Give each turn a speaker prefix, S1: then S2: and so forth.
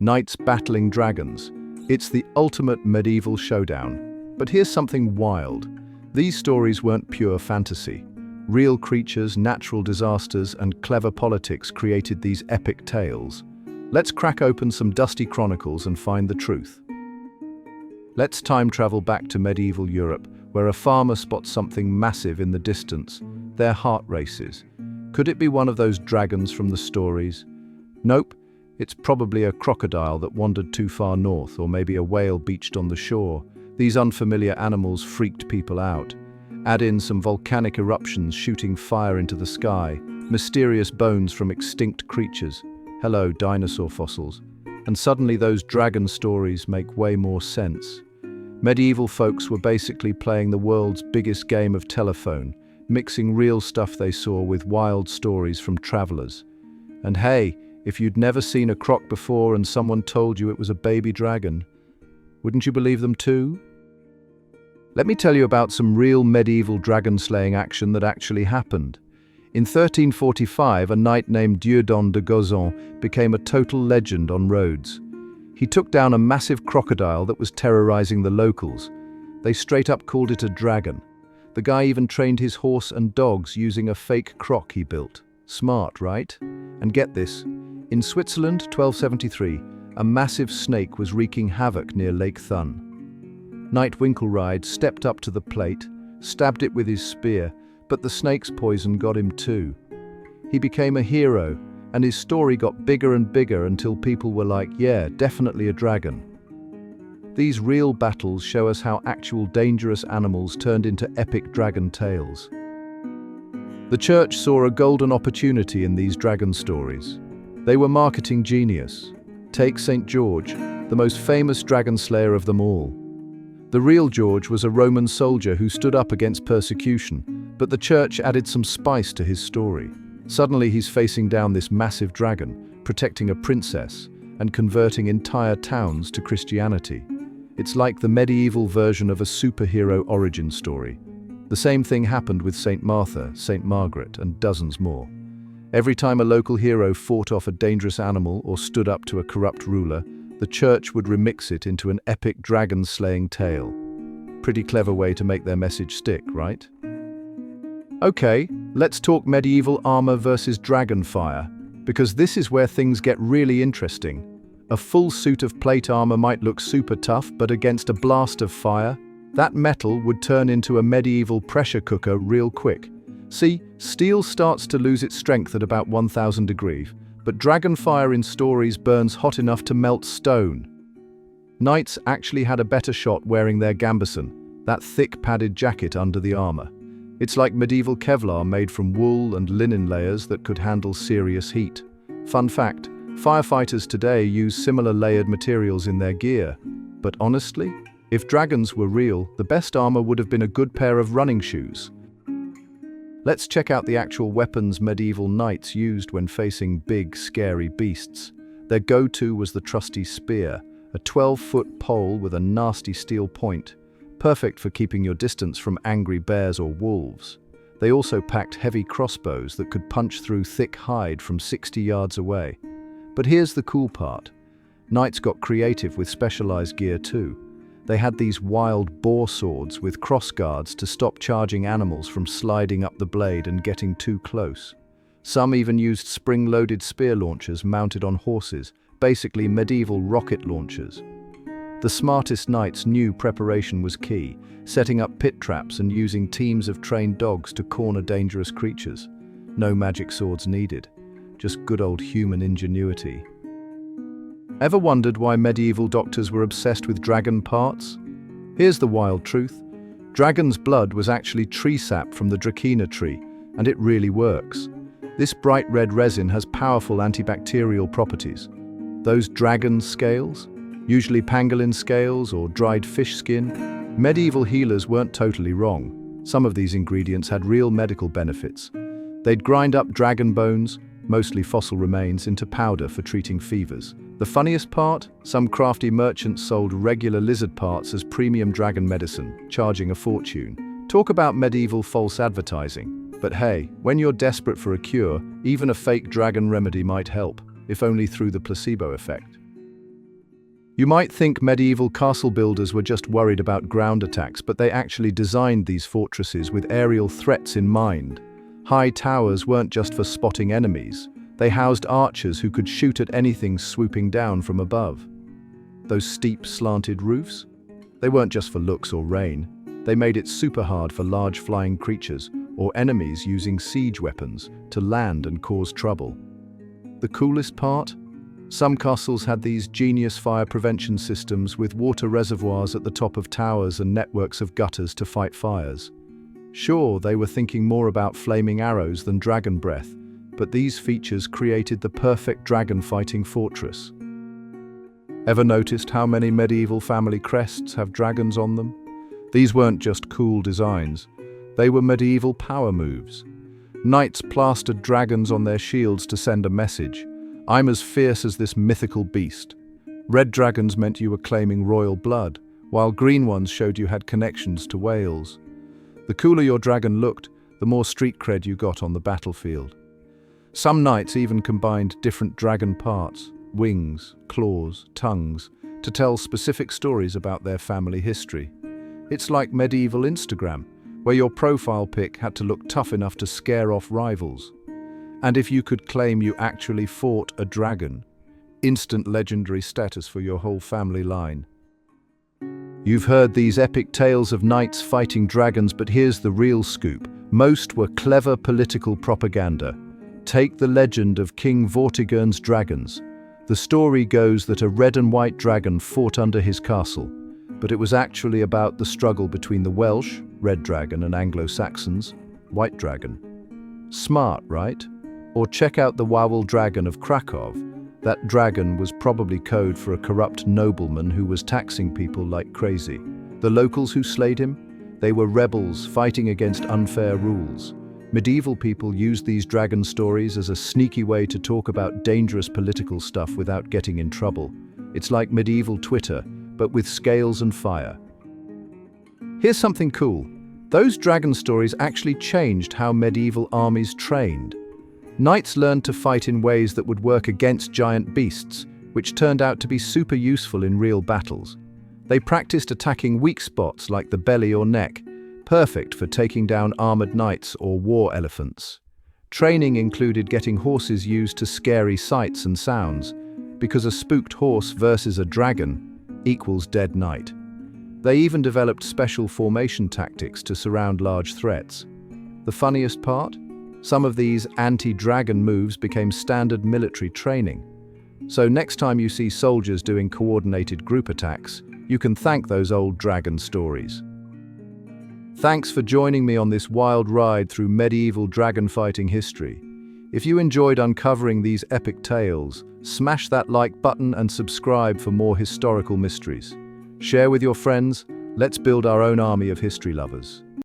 S1: Knights battling dragons. It's the ultimate medieval showdown. But here's something wild. These stories weren't pure fantasy. Real creatures, natural disasters, and clever politics created these epic tales. Let's crack open some dusty chronicles and find the truth. Let's time travel back to medieval Europe, where a farmer spots something massive in the distance. Their heart races. Could it be one of those dragons from the stories? Nope, it's probably a crocodile that wandered too far north, or maybe a whale beached on the shore. These unfamiliar animals freaked people out. Add in some volcanic eruptions shooting fire into the sky, mysterious bones from extinct creatures. Hello, dinosaur fossils. And suddenly those dragon stories make way more sense. Medieval folks were basically playing the world's biggest game of telephone, mixing real stuff they saw with wild stories from travelers. And hey, if you'd never seen a croc before and someone told you it was a baby dragon, wouldn't you believe them too? Let me tell you about some real medieval dragon-slaying action that actually happened. In 1345, a knight named Dieudonné de Gozon became a total legend on roads. He took down a massive crocodile that was terrorizing the locals. They straight up called it a dragon. The guy even trained his horse and dogs using a fake croc he built. Smart, right? And get this, in Switzerland, 1273, a massive snake was wreaking havoc near Lake Thun. Knight Winkelried stepped up to the plate, stabbed it with his spear, but the snake's poison got him too. He became a hero, and his story got bigger and bigger until people were like, yeah, definitely a dragon. These real battles show us how actual dangerous animals turned into epic dragon tales. The church saw a golden opportunity in these dragon stories. They were marketing genius. Take St. George, the most famous dragon slayer of them all. The real George was a Roman soldier who stood up against persecution, but the church added some spice to his story. Suddenly he's facing down this massive dragon, protecting a princess, and converting entire towns to Christianity. It's like the medieval version of a superhero origin story. The same thing happened with St. Martha, St. Margaret, and dozens more. Every time a local hero fought off a dangerous animal or stood up to a corrupt ruler, the church would remix it into an epic dragon-slaying tale. Pretty clever way to make their message stick, right? Okay, let's talk medieval armor versus dragon fire, because this is where things get really interesting. A full suit of plate armor might look super tough, but against a blast of fire, that metal would turn into a medieval pressure cooker real quick. See, steel starts to lose its strength at about 1000 degrees, but dragon fire in stories burns hot enough to melt stone. Knights actually had a better shot wearing their gambeson, that thick padded jacket under the armor. It's like medieval Kevlar made from wool and linen layers that could handle serious heat. Fun fact, firefighters today use similar layered materials in their gear. But honestly, if dragons were real, the best armor would have been a good pair of running shoes. Let's check out the actual weapons medieval knights used when facing big, scary beasts. Their go-to was the trusty spear, a 12-foot pole with a nasty steel point, perfect for keeping your distance from angry bears or wolves. They also packed heavy crossbows that could punch through thick hide from 60 yards away. But here's the cool part. Knights got creative with specialized gear too. They had these wild boar swords with crossguards to stop charging animals from sliding up the blade and getting too close. Some even used spring-loaded spear launchers mounted on horses, basically medieval rocket launchers. The smartest knights knew preparation was key, setting up pit traps and using teams of trained dogs to corner dangerous creatures. No magic swords needed, just good old human ingenuity. Ever wondered why medieval doctors were obsessed with dragon parts? Here's the wild truth. Dragon's blood was actually tree sap from the Dracaena tree, and it really works. This bright red resin has powerful antibacterial properties. Those dragon scales, usually pangolin scales or dried fish skin, medieval healers weren't totally wrong. Some of these ingredients had real medical benefits. They'd grind up dragon bones, mostly fossil remains, into powder for treating fevers. The funniest part? Some crafty merchants sold regular lizard parts as premium dragon medicine, charging a fortune. Talk about medieval false advertising. But hey, when you're desperate for a cure, even a fake dragon remedy might help, if only through the placebo effect. You might think medieval castle builders were just worried about ground attacks, but they actually designed these fortresses with aerial threats in mind. High towers weren't just for spotting enemies. They housed archers who could shoot at anything swooping down from above. Those steep, slanted roofs? They weren't just for looks or rain. They made it super hard for large flying creatures or enemies using siege weapons to land and cause trouble. The coolest part? Some castles had these genius fire prevention systems with water reservoirs at the top of towers and networks of gutters to fight fires. Sure, they were thinking more about flaming arrows than dragon breath, but these features created the perfect dragon-fighting fortress. Ever noticed how many medieval family crests have dragons on them? These weren't just cool designs. They were medieval power moves. Knights plastered dragons on their shields to send a message. I'm as fierce as this mythical beast. Red dragons meant you were claiming royal blood, while green ones showed you had connections to Wales. The cooler your dragon looked, the more street cred you got on the battlefield. Some knights even combined different dragon parts, wings, claws, tongues, to tell specific stories about their family history. It's like medieval Instagram, where your profile pic had to look tough enough to scare off rivals. And if you could claim you actually fought a dragon, instant legendary status for your whole family line. You've heard these epic tales of knights fighting dragons, but here's the real scoop. Most were clever political propaganda. Take the legend of King Vortigern's dragons. The story goes that a red and white dragon fought under his castle, but it was actually about the struggle between the Welsh, red dragon, and Anglo-Saxons, white dragon. Smart, right? Or check out the Wawel dragon of Krakow. That dragon was probably code for a corrupt nobleman who was taxing people like crazy. The locals who slayed him? They were rebels fighting against unfair rules. Medieval people used these dragon stories as a sneaky way to talk about dangerous political stuff without getting in trouble. It's like medieval Twitter, but with scales and fire. Here's something cool. Those dragon stories actually changed how medieval armies trained. Knights learned to fight in ways that would work against giant beasts, which turned out to be super useful in real battles. They practiced attacking weak spots like the belly or neck, perfect for taking down armored knights or war elephants. Training included getting horses used to scary sights and sounds, because a spooked horse versus a dragon equals dead knight. They even developed special formation tactics to surround large threats. The funniest part? Some of these anti-dragon moves became standard military training. So next time you see soldiers doing coordinated group attacks, you can thank those old dragon stories. Thanks for joining me on this wild ride through medieval dragon fighting history. If you enjoyed uncovering these epic tales, smash that like button and subscribe for more historical mysteries. Share with your friends. Let's build our own army of history lovers.